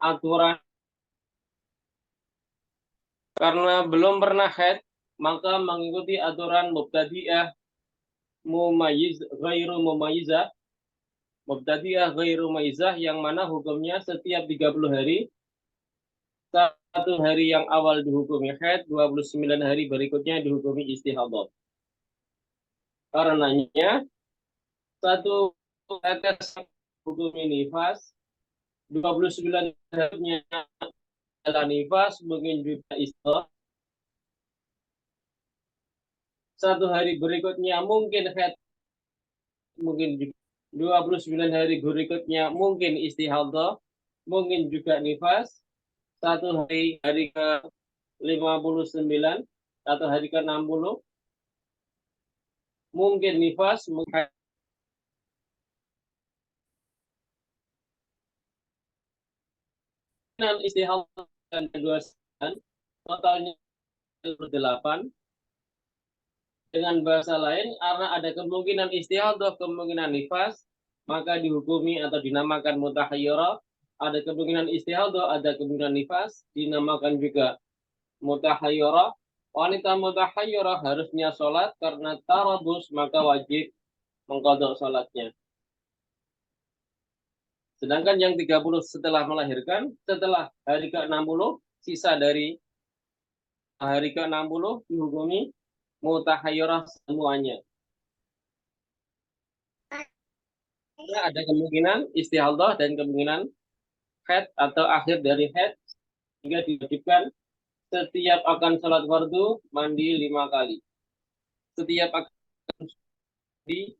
aturan karena belum pernah haid, maka mengikuti aturan mubtadi'ah ghairu mumayyizah. Mubtadi'ah ghairu mumayyizah yang mana hukumnya setiap 30 hari, satu hari yang awal dihukumi haid, 29 hari berikutnya dihukumi istihadah. Karenanya satu tetes hukumi nifas, 29 harinya adalah nifas, mungkin juga istihadah. Satu hari berikutnya mungkin haid, mungkin juga 29 hari berikutnya mungkin istihadah, mungkin juga nifas. Satu hari ke 59 atau hari ke 60 mungkin nifas, mungkin istihadah dan 29, totalnya 8. Dengan bahasa lain, karena ada kemungkinan istihadah, kemungkinan nifas, maka dihukumi atau dinamakan mutahayyirah. Ada kemungkinan istihadah, ada kemungkinan nifas, dinamakan juga mutahayyirah. Wanita mutahayyirah harusnya sholat karena tarabus, maka wajib mengqadha sholatnya. Sedangkan yang 30 setelah melahirkan, setelah hari ke-60, sisa dari hari ke-60 dihukumi mutahayyirah semuanya. Karena ada kemungkinan istihadah dan kemungkinan haid atau akhir dari haid, sehingga diwajibkan setiap akan sholat fardu mandi 5 kali. Setiap akan mandi,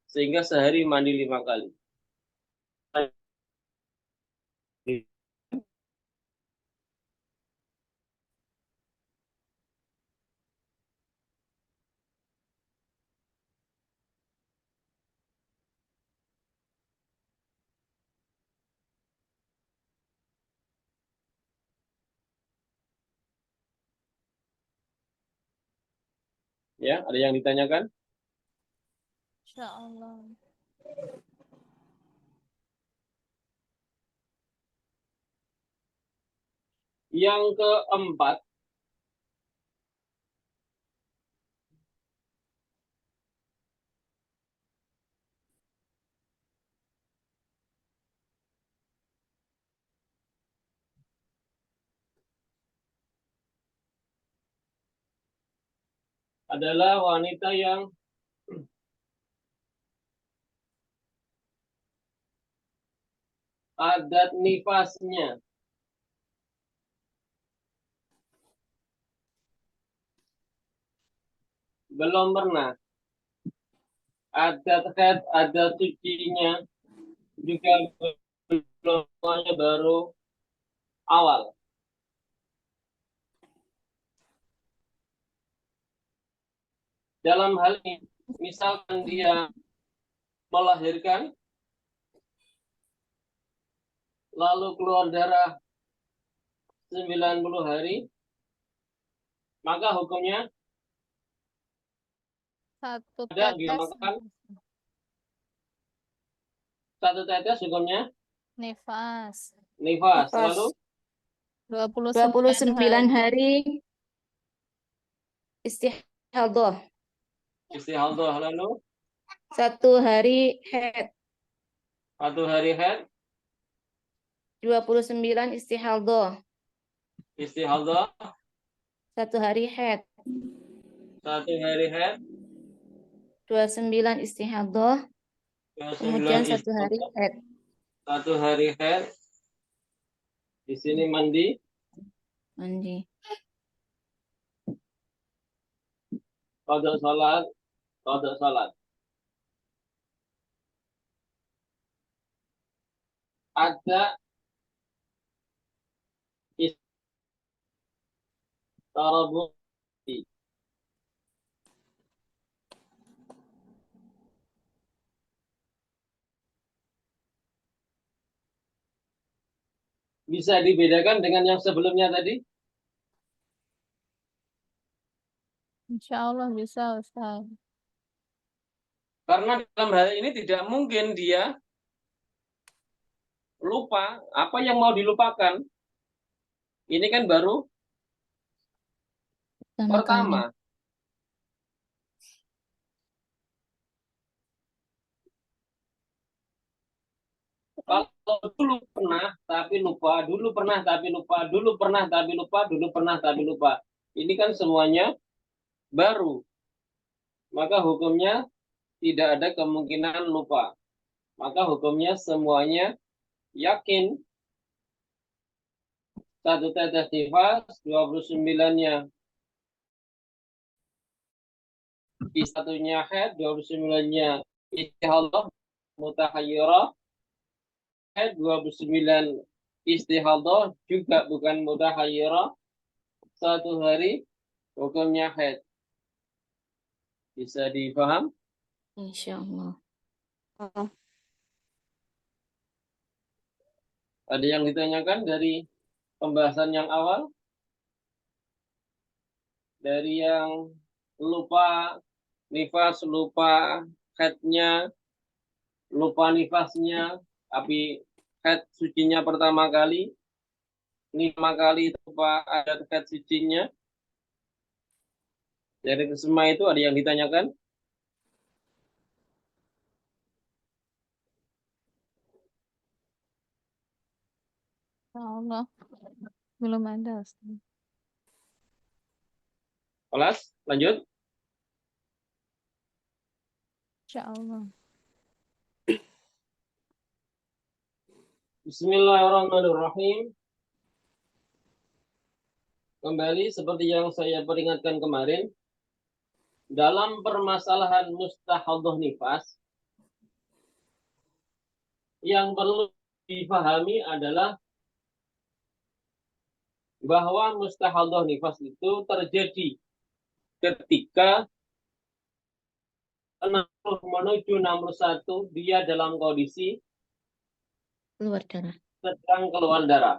sehingga sehari mandi 5 kali. Ya, ada yang ditanyakan? Insyaallah. Yang keempat, adalah wanita yang adat nifasnya belum pernah, adat haid, adat sucinya juga belum, baru awal. Dalam hal ini, misalkan dia melahirkan, lalu keluar darah 90 hari, maka hukumnya Satu ada tetes dinamakan satu tetes, hukumnya nifas. nifas. Nifas. Lalu 29 hari istihadah. istihadah, lalu 1 hari haid. 1 hari haid, 29 istihadah. istihadah, 1 hari haid. 1 hari haid, 29 istihadah. 29 Kemudian 1 hari istihadah, haid. 1 hari haid. Di sini mandi. Mandi. Qadha salat, qadha salat. Ada istarabu. Bisa dibedakan dengan yang sebelumnya tadi? Insyaallah bisa, Ustaz. Karena dalam hal ini tidak mungkin dia lupa, apa yang mau dilupakan? Ini kan baru pertama. Kalau dulu pernah tapi lupa, dulu pernah tapi lupa, dulu pernah tapi lupa, dulu pernah tapi lupa. Ini kan semuanya baru. Maka hukumnya tidak ada kemungkinan lupa. Maka hukumnya semuanya yakin. Satu tetes nifas, 29-nya satunya head, 29-nya istihadah mutahayyirah, head 29 istihadah juga bukan mutahayyirah, satu hari hukumnya head. Bisa dipaham? Insya Allah. Ada yang ditanyakan dari pembahasan yang awal? Dari yang lupa nifas, lupa headnya, lupa nifasnya, tapi head sucinya pertama kali, 5 kali lupa ada head sucinya. Dari semua itu ada yang ditanyakan? Ya Allah. Belum ada, Ustaz. Kelas, lanjut. Insya Allah. Bismillahirrahmanirrahim. Kembali seperti yang saya peringatkan kemarin, dalam permasalahan mustahadah nifas, yang perlu dipahami adalah bahwa mustahadah nifas itu terjadi ketika 60 menuju 61 dia dalam kondisi Keluar darah. sedang keluar darah.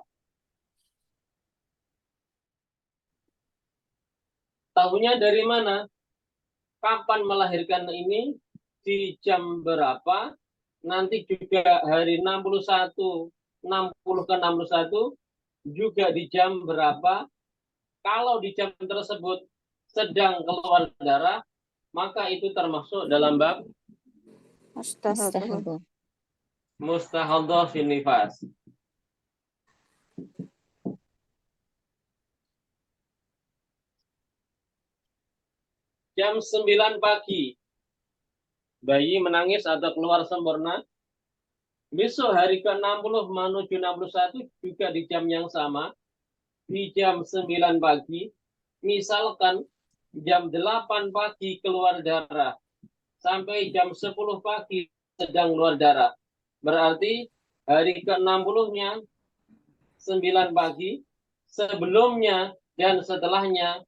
Tahunya dari mana? Kapan melahirkan ini? Di jam berapa? Nanti juga hari 61, 60 ke 61 juga di jam berapa? Kalau di jam tersebut sedang keluar darah, maka itu termasuk dalam bab Istihadah. mustahadah fin nifas. Jam 9 pagi, bayi menangis atau keluar sempurna. Besok hari ke-60 menuju 61 juga di jam yang sama, di jam 9 pagi. Misalkan jam 8 pagi keluar darah, sampai jam 10 pagi sedang keluar darah. Berarti hari ke-60-nya 9 pagi, sebelumnya dan setelahnya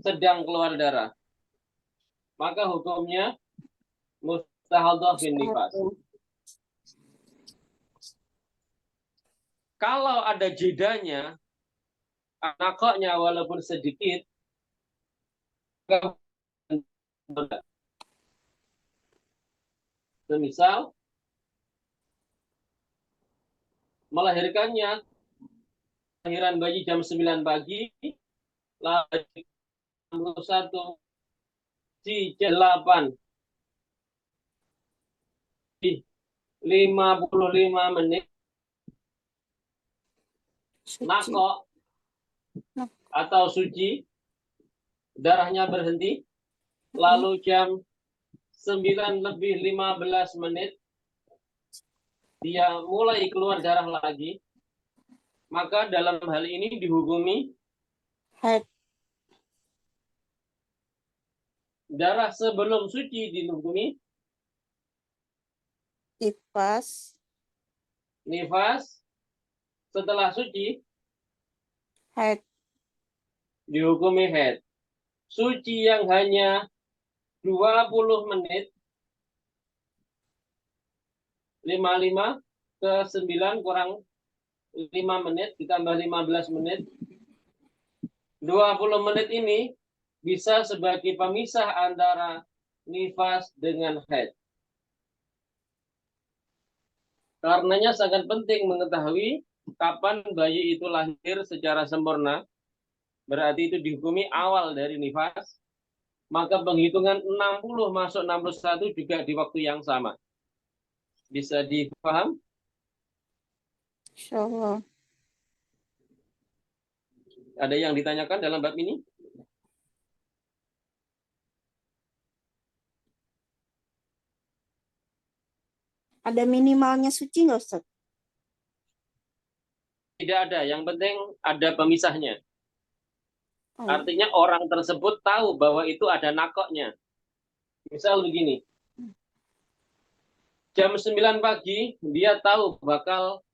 sedang keluar darah. Maka hukumnya mustahadah bin nifas. Kalau ada jedanya, anaknya walaupun sedikit, semisal melahirkannya, lahiran bayi jam 9 pagi, lalu 61 di 8 di 55 menit, nakok atau suci, darahnya berhenti, lalu jam 9 lebih 15 menit dia mulai keluar darah lagi, maka dalam hal ini dihukumi Haid. darah sebelum suci dihukumi nifas, setelah suci Haid. dihukumi haid. Suci yang hanya 20 menit, 55 ke 9 kurang 5 menit, ditambah 15 menit. 20 menit ini bisa sebagai pemisah antara nifas dengan haid. Karenanya sangat penting mengetahui kapan bayi itu lahir secara sempurna. Berarti itu dihukumi awal dari nifas. Maka penghitungan 60 masuk 61 juga di waktu yang sama. Bisa dipaham? Insya Allah. Ada yang ditanyakan dalam bab ini? Ada minimalnya suci nggak Ustaz? Tidak ada. Yang penting ada pemisahnya. Oh, Artinya orang tersebut tahu bahwa itu ada nakoknya. Misal begini. Jam 9 pagi, dia tahu bakal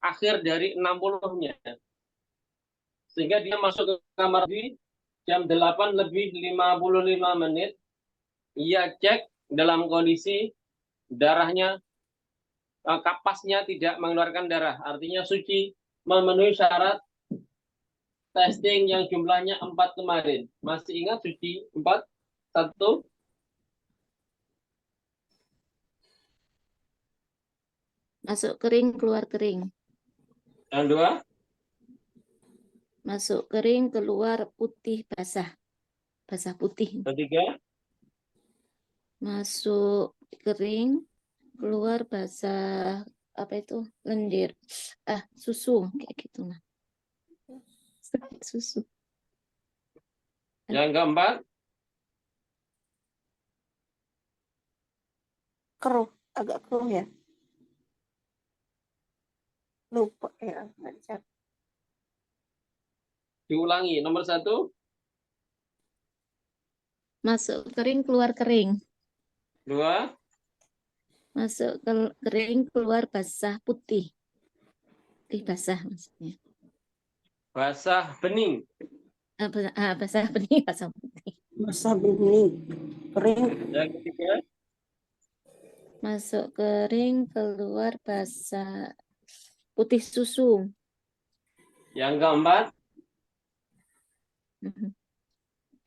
akhir dari 60-nya. Sehingga dia masuk ke kamar di jam 8 lebih 55 menit. Ia cek dalam kondisi darahnya, kapasnya tidak mengeluarkan darah. Artinya suci, memenuhi syarat testing yang jumlahnya 4 kemarin. Masih ingat suci 4? 1. masuk kering, keluar kering. Yang 2. Masuk kering, keluar putih basah. Basah putih. Yang 3. Masuk kering, keluar basah apa itu? Lendir. Susu kayak gitu nah. Susu. Yang keempat. Keruh, agak keruh ya. Lupa ya. Diulangi. Nomor 1. Masuk kering, keluar kering. 2. Masuk kering, keluar basah putih. Putih basah maksudnya. Basah bening. Basah bening, basah putih. Basah bening, kering. Yang ketiga. Masuk kering, keluar basah putih susu. Yang keempat.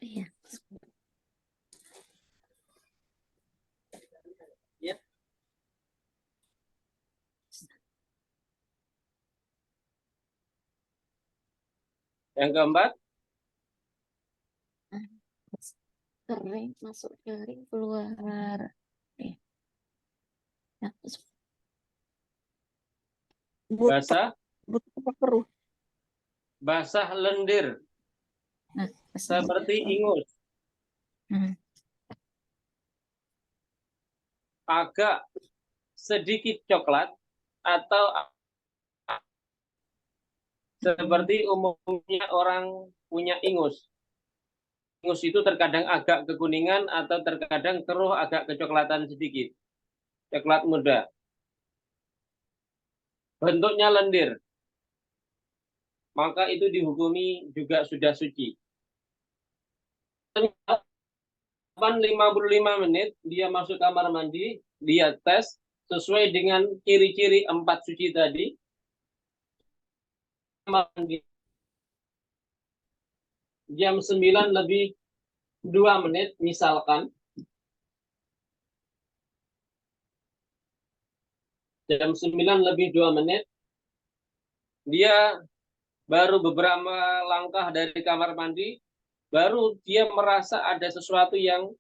Iya. Ya. Yang keempat. Kering, masuk kering, keluar. Basah. Butuh keruh. Basah lendir. Seperti ingus. Agak sedikit coklat atau seperti umumnya orang punya ingus. Ingus itu terkadang agak kekuningan atau terkadang keruh agak kecoklatan sedikit. Coklat muda. Bentuknya lendir. Maka itu dihukumi juga sudah suci. 55 menit dia masuk kamar mandi, dia tes sesuai dengan ciri-ciri 4 suci tadi. Mandi jam 9 lebih 2 menit misalkan. Jam 9 lebih 2 menit dia baru beberapa langkah dari kamar mandi, baru dia merasa ada sesuatu yang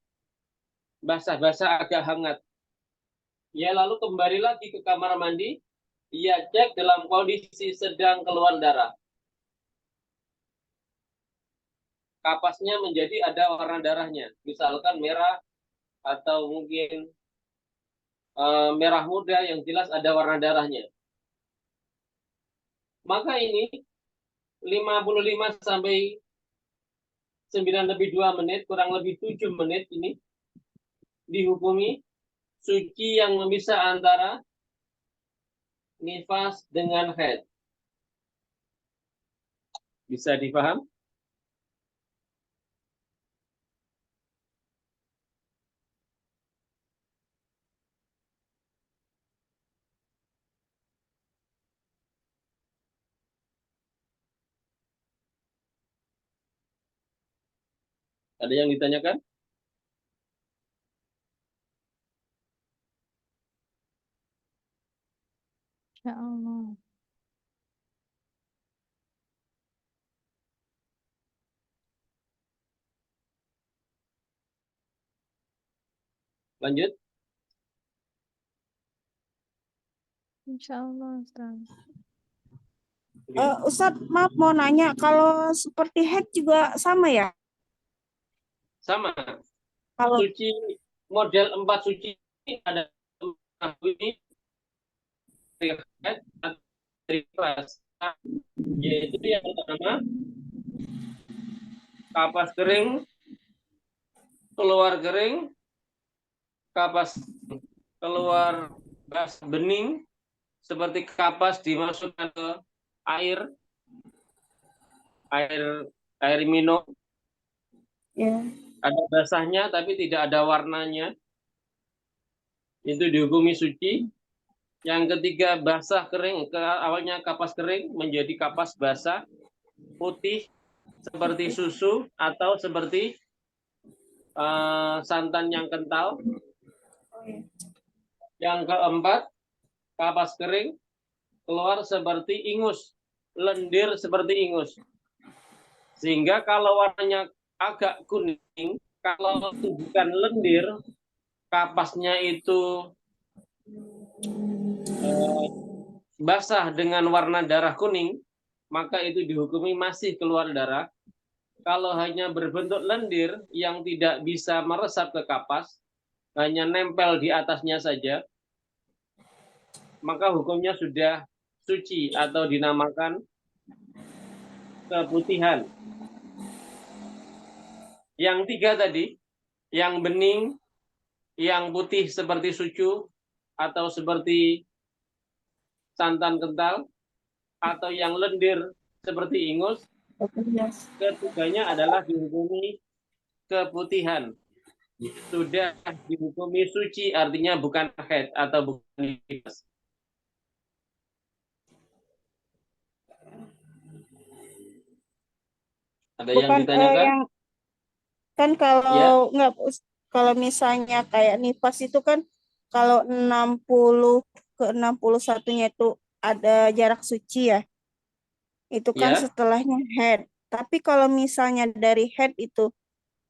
basah-basah agak hangat. Ya lalu kembali lagi ke kamar mandi, ia cek dalam kondisi sedang keluar darah. Kapasnya menjadi ada warna darahnya, misalkan merah atau mungkin merah muda, yang jelas ada warna darahnya. Maka ini 55 sampai 9 lebih 2 menit, kurang lebih 7 menit ini dihukumi suci yang memisah antara nifas dengan haid. Bisa dipaham? Ada yang ditanyakan? Lanjut. Insya Allah, Ustaz. Ustadz, maaf mau nanya, kalau seperti head juga sama ya? Sama. Kalau Suci model 4 suci ada ini dari kelas, yaitu yang pertama kapas kering, keluar kering, kapas keluar basah bening, seperti kapas dimasukkan ke air minum, ya, ada basahnya tapi tidak ada warnanya, itu dihukumi suci. Yang ketiga basah kering, awalnya kapas kering menjadi kapas basah putih seperti susu atau seperti santan yang kental. Yang keempat kapas kering keluar seperti ingus, lendir seperti ingus. Sehingga kalau warnanya agak kuning, kalau itu bukan lendir, kapasnya itu basah dengan warna darah kuning, maka itu dihukumi masih keluar darah. Kalau hanya berbentuk lendir yang tidak bisa meresap ke kapas, hanya nempel di atasnya saja, maka hukumnya sudah suci atau dinamakan keputihan. Yang tiga tadi, yang bening, yang putih seperti susu atau seperti santan kental, atau yang lendir seperti ingus, ketiganya adalah dihukumi keputihan. Sudah dihukumi suci, artinya bukan haid atau bukan nifas. Ada yang bukan ditanyakan? yang kan kalau nggak, kalau misalnya kayak nifas itu kan kalau 60 ke 61-nya itu ada jarak suci ya. Itu kan Ya. setelahnya head. Tapi kalau misalnya dari head itu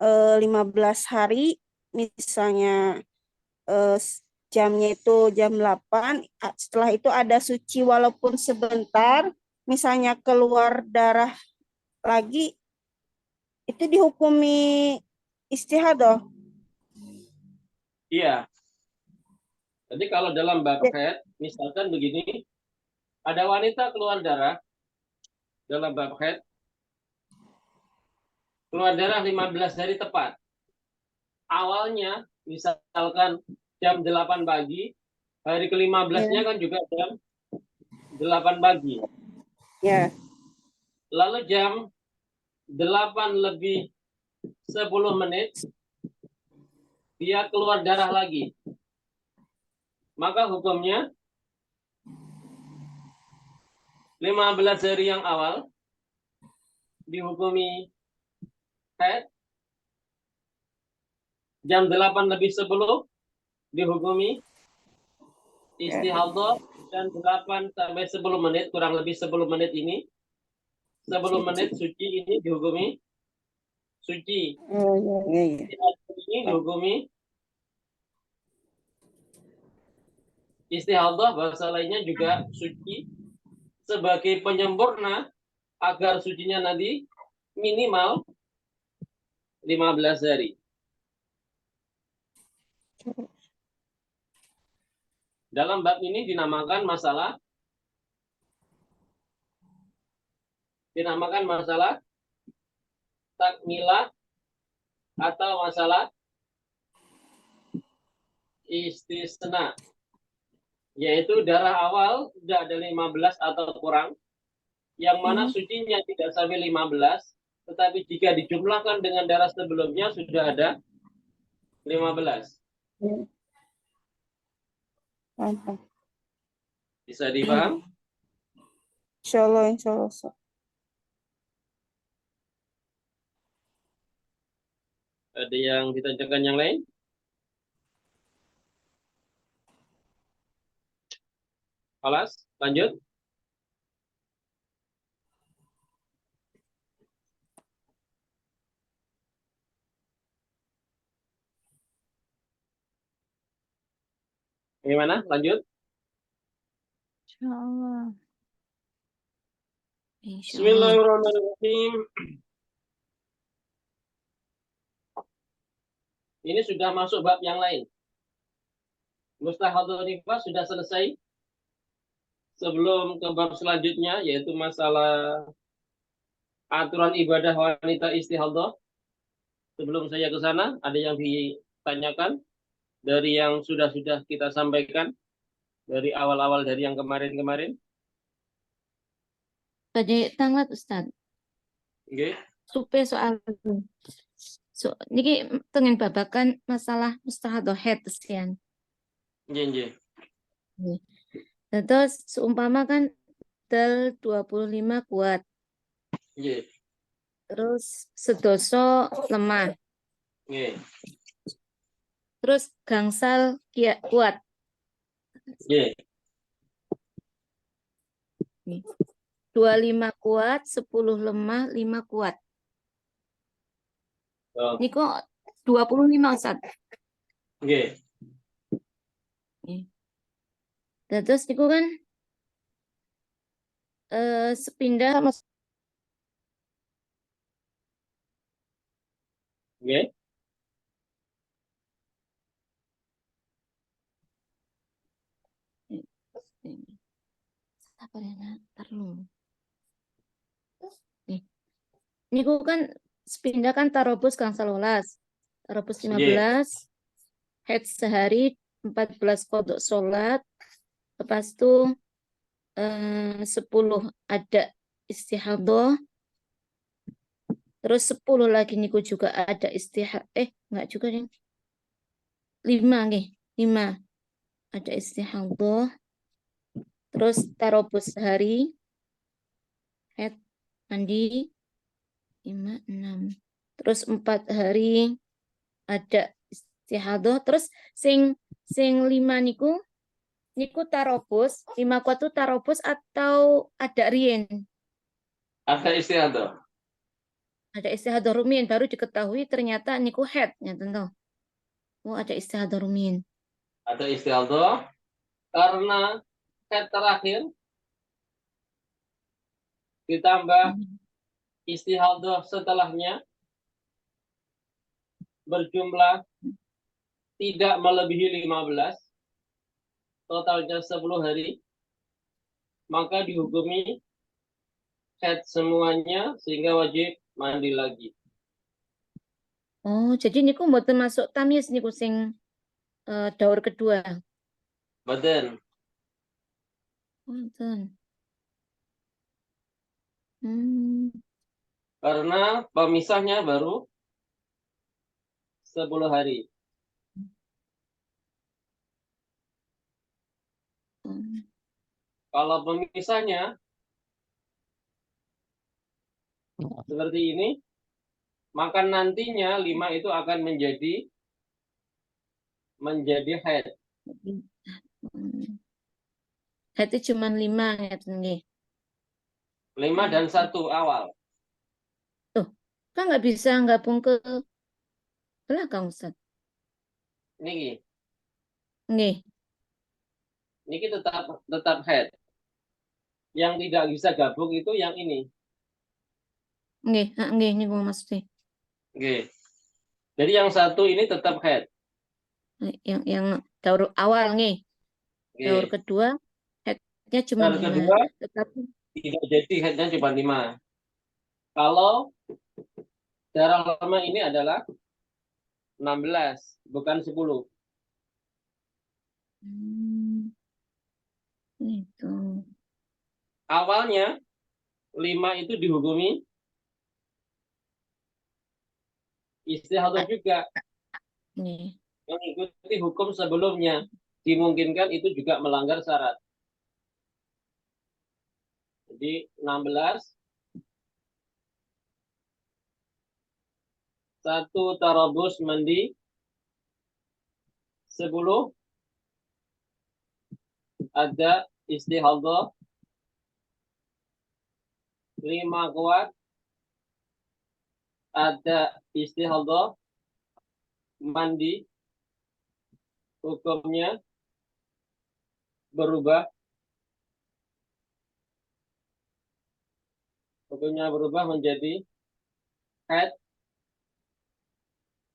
15 hari, misalnya jamnya itu jam 8, setelah itu ada suci walaupun sebentar, misalnya keluar darah lagi, itu dihukumi istihadah. Iya. Jadi kalau dalam bab haid, misalkan begini, ada wanita keluar darah dalam bab haid, keluar darah 15 hari tepat. Awalnya, misalkan jam 8 pagi, hari ke-15-nya kan juga jam 8 pagi. Ya. Lalu jam 8 lebih 10 menit, dia keluar darah lagi. Maka hukumnya 15 hari yang awal dihukumi haid, jam 8 lebih 10 dihukumi istihadah, dan 8 sampai 10 menit, kurang lebih 10 menit ini, 10 menit suci ini dihukumi suci. Ini dihukumi istihadah, bahasa lainnya juga suci, sebagai penyempurna agar sucinya nanti minimal 15 hari. Dalam bab ini dinamakan masalah takmilah atau masalah istisna, yaitu darah awal sudah ada 15 atau kurang, yang mana sucinya tidak sampai 15, tetapi jika dijumlahkan dengan darah sebelumnya sudah ada 15. Bisa dipaham? Insya Allah, insya Allah. Ada yang ditanyakan yang lain? Alas, lanjut. Gimana? Lanjut. Insya Allah. Insya Allah. Bismillahirrahmanirrahim. Ini sudah masuk bab yang lain. Mustahadzatul nifas sudah selesai. Sebelum ke bab selanjutnya, yaitu masalah aturan ibadah wanita istihadhah. Sebelum saya ke sana, ada yang ditanyakan dari yang sudah kita sampaikan dari awal-awal dari yang kemarin-kemarin. Tadi tanglat Ustaz. Oke. Supe soal niki tengen babakan masalah mustahadhah haid sekian. Nggih. Terus seumpama kan del 25 kuat. Nggih. Terus sedoso lemah. Nggih. Terus gangsal kuat. Nggih. 25 kuat, 10 lemah, 5 kuat. Oh. Ini kok 25 Ustaz. Nggih. Terus niku kan sepindah mas Nggih. apa ya terlalu. Niku kan sepindah kan tarobus gangsal 12, tarobus 15, haid sehari 14 kodok sholat, lepas itu 10 ada istihadhah, terus 10 lagi niku juga ada enggak juga nih, 5 nih, 5 ada istihadhah, terus tarobus sehari, haid mandi 5, 6, terus 4 hari ada istihadhah, terus sing 5 niku tarobus, 5 kuat tuh tarobus atau ada rien? Ada istihadhah. Ada istihadhah rumin, baru diketahui ternyata niku haid ya tentu. Oh, ada istihadhah rumin. Ada istihadhah karena haid terakhir ditambah istihadhah setelahnya berjumlah tidak melebihi 15, totalnya 10 hari, maka dihukumi haid semuanya sehingga wajib mandi lagi. Oh, jadi niku mboten masuk tamyiz niku sing daur kedua. Badan. Mboten. Karena pemisahnya baru 10 hari. Kalau pemisahnya seperti ini, maka nantinya 5 itu akan menjadi haid. Haid itu cuma 5 ya nggih. 5 dan 1 awal. Tuh, kan nggak bisa gabung ke belakang Ustaz. Niki. Nggih. Niki tetap haid. Yang tidak bisa gabung itu yang ini. Nggih niku maksudnya. Nggih. Jadi yang 1 ini tetap haid. Yang daur awal nih. Daur kedua haidnya cuma 5. Kedua, Tetapi tidak jadi haidnya cuma 5. Kalau darah lama ini adalah 16, bukan 10. Itu. Awalnya 5 itu dihukumi istihadhah juga. Nih. Mengikuti hukum sebelumnya. Dimungkinkan itu juga melanggar syarat. Jadi 16, 1 tarabus mandi, 10 ada istihadhah, 5 kuat ada istihadhah, mandi, hukumnya berubah? Hukumnya berubah menjadi haid.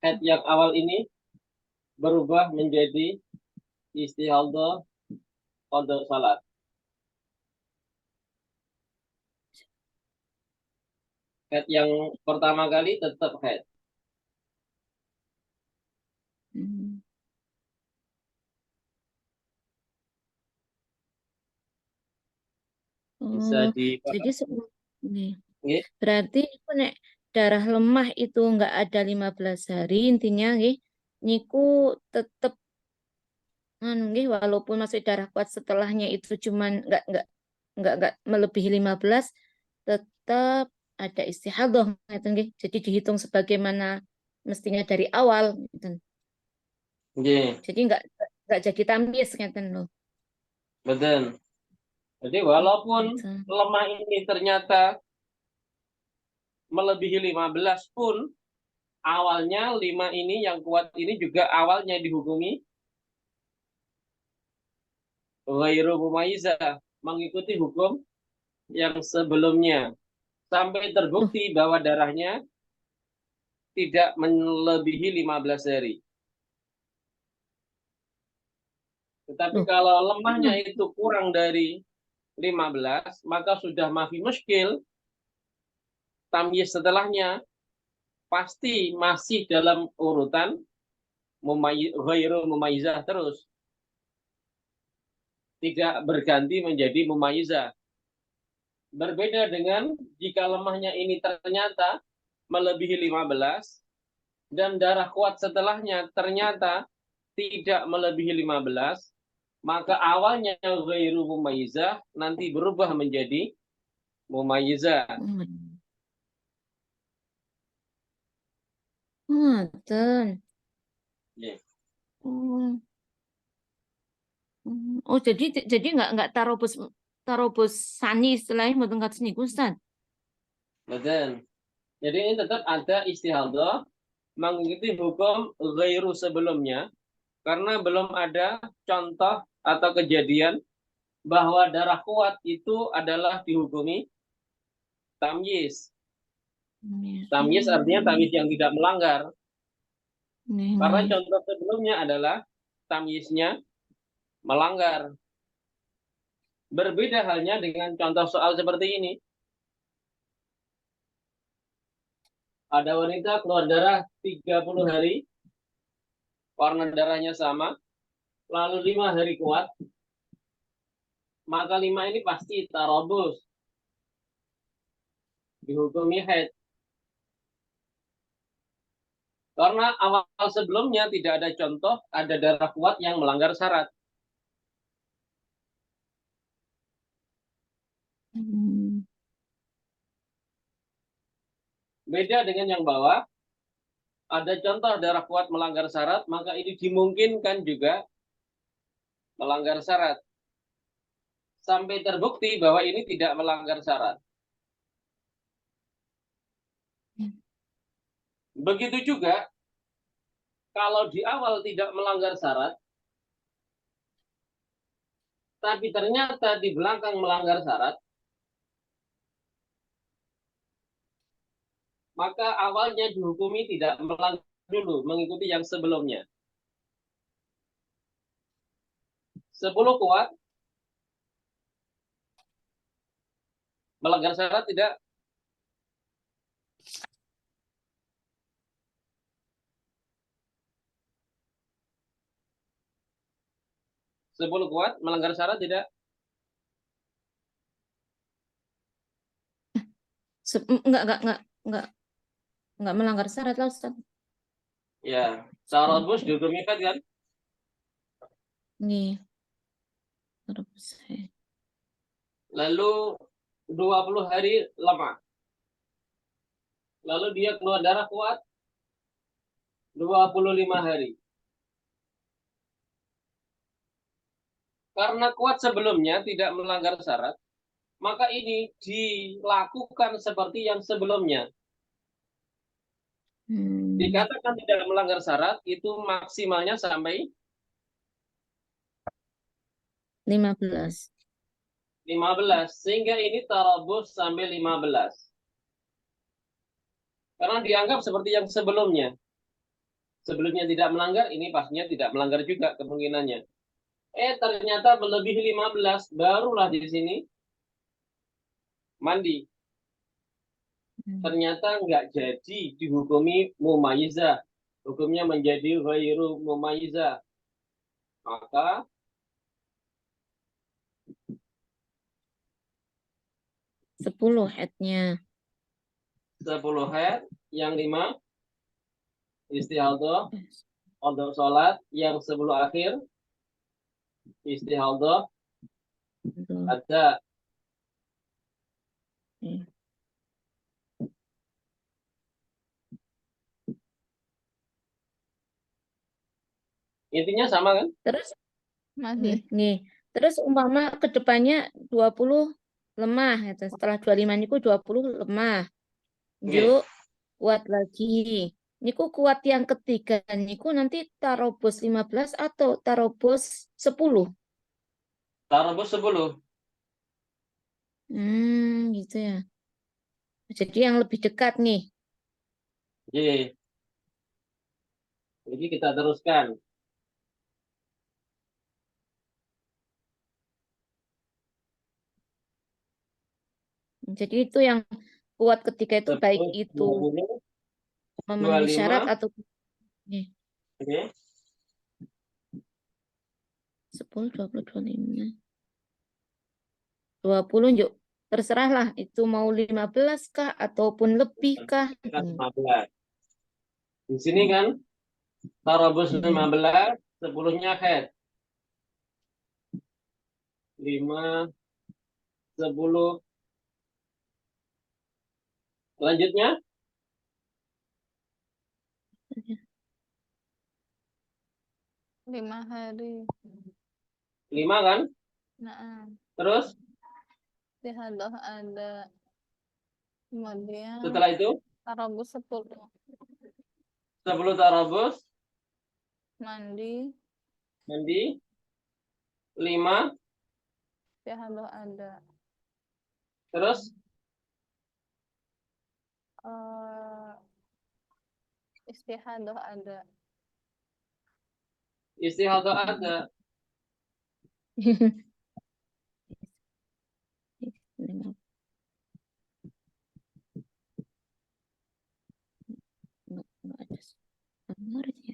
Haid yang awal ini berubah menjadi istihadah qada salat. Haid yang pertama kali tetap haid. Hmm. Bisa Oh, jadi dipahami? nih. Nggih. Berarti iku nek darah lemah itu enggak ada 15 hari intinya nggih niku tetep anu nggih walaupun masih darah kuat setelahnya itu cuman enggak melebihi 15 tetap ada istihadah ngeten nggih. Jadi dihitung sebagaimana mestinya dari awal ngeten. Nggih, Jadi enggak jadi tamyiz ngeten loh. betul. Jadi walaupun Ngeten. lemah ini ternyata melebihi 15 pun, awalnya 5 ini yang kuat ini juga awalnya dihukumi ghairu mumayyizah, mengikuti hukum yang sebelumnya sampai Loh, terbukti bahwa darahnya tidak melebihi 15 hari. Tetapi loh. kalau lemahnya Hmm. itu kurang dari 15, maka sudah mafi muskil, tamyiz setelahnya pasti masih dalam urutan ghairu mumayyizah terus. Tidak berganti menjadi mumayyizah. Berbeda dengan jika lemahnya ini ternyata melebihi 15 dan darah kuat setelahnya ternyata tidak melebihi 15, maka awalnya ghairu mumayyizah nanti berubah menjadi mumayyizah. Ngoten. Yeah. Oh. Oh, jadi nggak tarobus sani istilahnya mboten kados niku Ustaz. Betul. Jadi ini tetap ada istihadah mengikuti hukum ghairu sebelumnya karena belum ada contoh atau kejadian bahwa darah kuat itu adalah dihukumi tamyiz. Tamyiz artinya tamyiz yang tidak melanggar. Karena contoh sebelumnya adalah tamyiznya melanggar. Berbeda halnya dengan contoh soal seperti ini. Ada wanita keluar darah 30 hari, warna darahnya sama, lalu 5 hari kuat, maka 5 ini pasti tarobus, dihukumi haid. Karena awal sebelumnya tidak ada contoh ada darah kuat yang melanggar syarat. Beda dengan yang bawah, ada contoh darah kuat melanggar syarat, maka ini dimungkinkan juga melanggar syarat. Sampai terbukti bahwa ini tidak melanggar syarat. Begitu juga, kalau di awal tidak melanggar syarat, tapi ternyata di belakang melanggar syarat, maka awalnya dihukumi tidak melanggar dulu, mengikuti yang sebelumnya. 10 kuat, melanggar syarat tidak? Sepuluh kuat, melanggar syarat tidak? Enggak melanggar syarat lah Ustaz. Ya, tarobus dihukumi haid kan? Nih. Tarobus haid. Lalu 20 hari lemah. Lalu dia keluar darah kuat 25 hari. Karena kuat sebelumnya tidak melanggar syarat, maka ini dilakukan seperti yang sebelumnya. Dikatakan tidak melanggar syarat, itu maksimalnya sampai 15. 15. Sehingga ini tarabus sampai 15. Karena dianggap seperti yang sebelumnya. Sebelumnya tidak melanggar, ini pastinya tidak melanggar juga kemungkinannya. Ternyata melebihi 15, barulah di sini mandi. Ternyata nggak jadi dihukumi mumayizah. Hukumnya menjadi ghairu mumayizah. Maka 10 headnya. 10 head, yang 5 istihadah untuk sholat, yang 10 akhir istihadah Betul. ada. Oke. Intinya sama kan? Terus Masih. nih, terus umpama ke depannya 20 lemah gitu. Setelah 25 niku 20 lemah. Oke. Yuk, kuat lagi. Niku kuat yang ketiga niku nanti tarobos 15 atau tarobos 10. Tarabus 10. Gitu ya. Jadi yang lebih dekat nih. Oke. Jadi kita teruskan. Jadi itu yang kuat ketika itu baik 10, itu 20, memenuhi syarat 25. atau nih, Oke. 10, 20, 25. 20 yuk. Terserahlah itu mau 15 kah ataupun lebih kah. 15. Di sini kan tarabus 15, 10-nya head. 5, 10. Selanjutnya 5 hari. 5 kan? Nah, Terus istihadah ada. Kemudian setelah itu tarabus 10. 10 tarabus, Mandi, mandi, 5, istihadah ada. terus Istihadah ada. istihadah ada.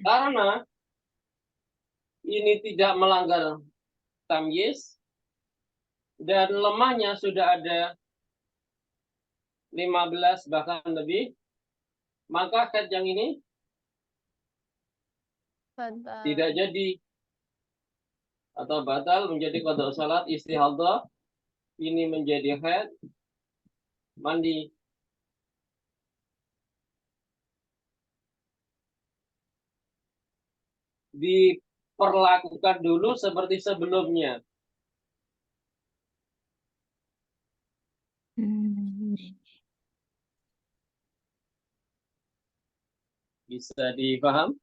Karena ini tidak melanggar tamyiz dan lemahnya sudah ada 15 bahkan lebih, maka head yang ini Batal. tidak jadi atau batal menjadi qada salat istihadah. Ini menjadi head, mandi. Diperlakukan dulu seperti sebelumnya. Bisa dipaham?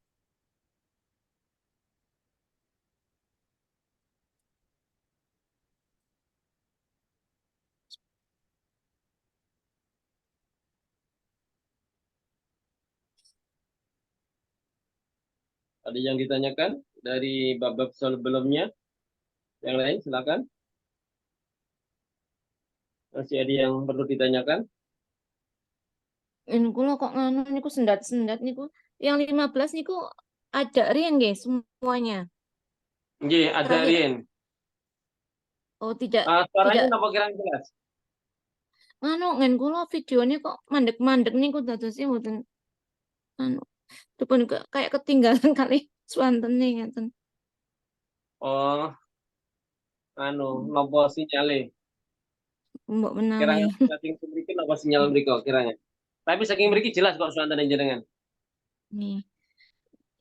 Ada yang ditanyakan dari bab-bab sebelumnya? Yang lain silakan. Masih ada yang perlu ditanyakan? Ini kula kok nganu niku sendat-sendat niku. Yang 15 niku ada riyen nggih semuanya. Nggih, ada Terakhir. Rien. Oh, tidak Suaranya tidak napa kirang jelas? nganu ngen kula videonya kok mandek-mandek niku dadosnya mboten anu dipun kayak ketinggalan kali swantene ngeten. Oh, napa sinyale? Mbok menawi. Kiranya saking mriki napa sinyal mriko kiranya. Tapi saking mriki jelas kok suantane jenengan. Nih.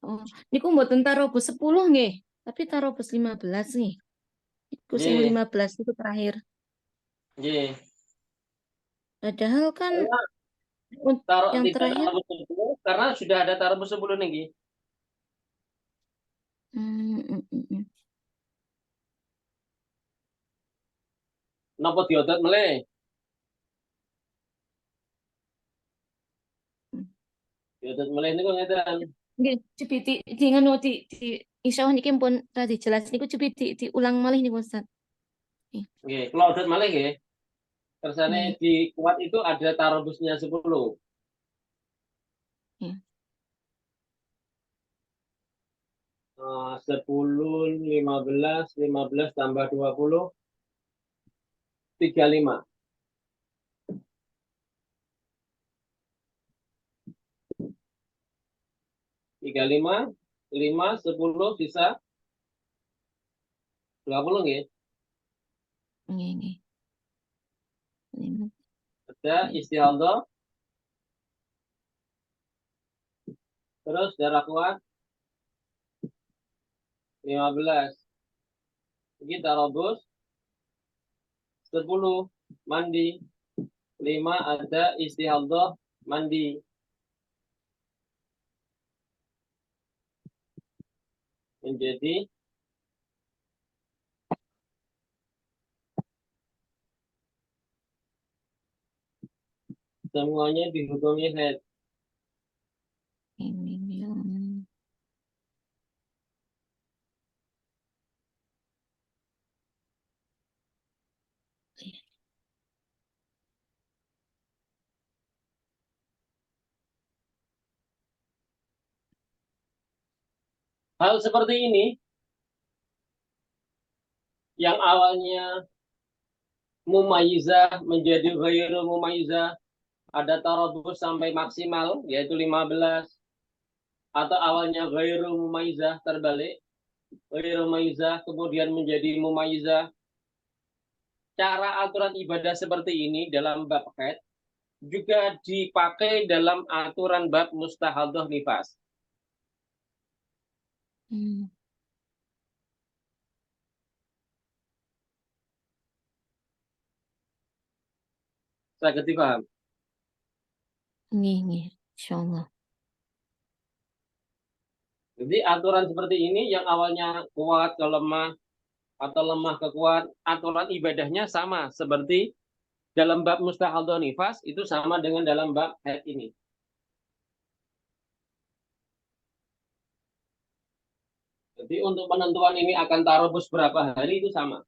Oh, niku mboten tarobos 10 nggih, tapi tarobos 15 nih. Iku sing Nggih. 15 itu terakhir. Nggih. Padahal kan Taruh yang tidak terakhir tarabus 10 karena sudah ada tarabus 10 niki. Napa diotot meleh? Diotot meleh niku ngeten. Nggih, cobi di ngono di insyaallah niki pun tadi jelas niku cobi diulang malih niku Ustaz. Nggih, kula otot malih nggih. Kersane Nggih. di kuat itu ada tarobusnya 10. Iya. 10, 15 tambah 20, 35. 35, 5, 10, sisa 20 nggih. Nggih, nggih. Ada istiadah. Terus darah kuat 15. Ini tarobus 10 mandi. 5 ada istiadah mandi. Menjadi semuanya dihukumi haid. Hal seperti ini yang awalnya mumayyizah menjadi ghairu mumayyizah, ada tarabus sampai maksimal yaitu 15, atau awalnya ghairu mumayyizah terbalik, ghairu mumayyizah kemudian menjadi mumayyizah. Cara aturan ibadah seperti ini dalam bab haid juga dipakai dalam aturan bab mustahadah nifas. Saya ngerti paham. Nggih, nggih, insyaallah. Jadi aturan seperti ini yang awalnya kuat ke lemah atau lemah ke kuat, aturan ibadahnya sama seperti dalam bab mustahadah nifas, itu sama dengan dalam bab haid ini. Jadi untuk penentuan ini akan tarobus berapa hari itu sama.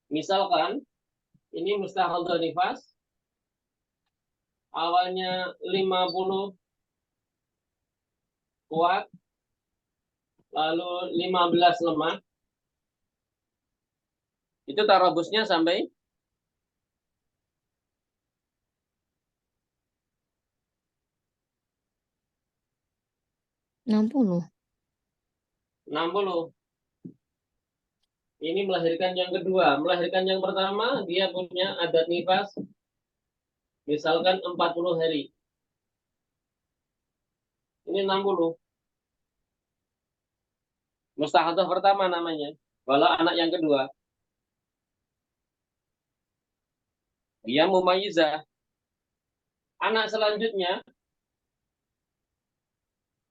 Misalkan ini mustahadah nifas, awalnya 50 kuat, lalu 15 lemah, itu tarobusnya sampai 60. 60. Ini melahirkan yang kedua. Melahirkan yang pertama, dia punya adat nifas, misalkan 40 hari. Ini 60. Mustahadah pertama namanya. Walau anak yang kedua. Dia mumayyizah. Anak selanjutnya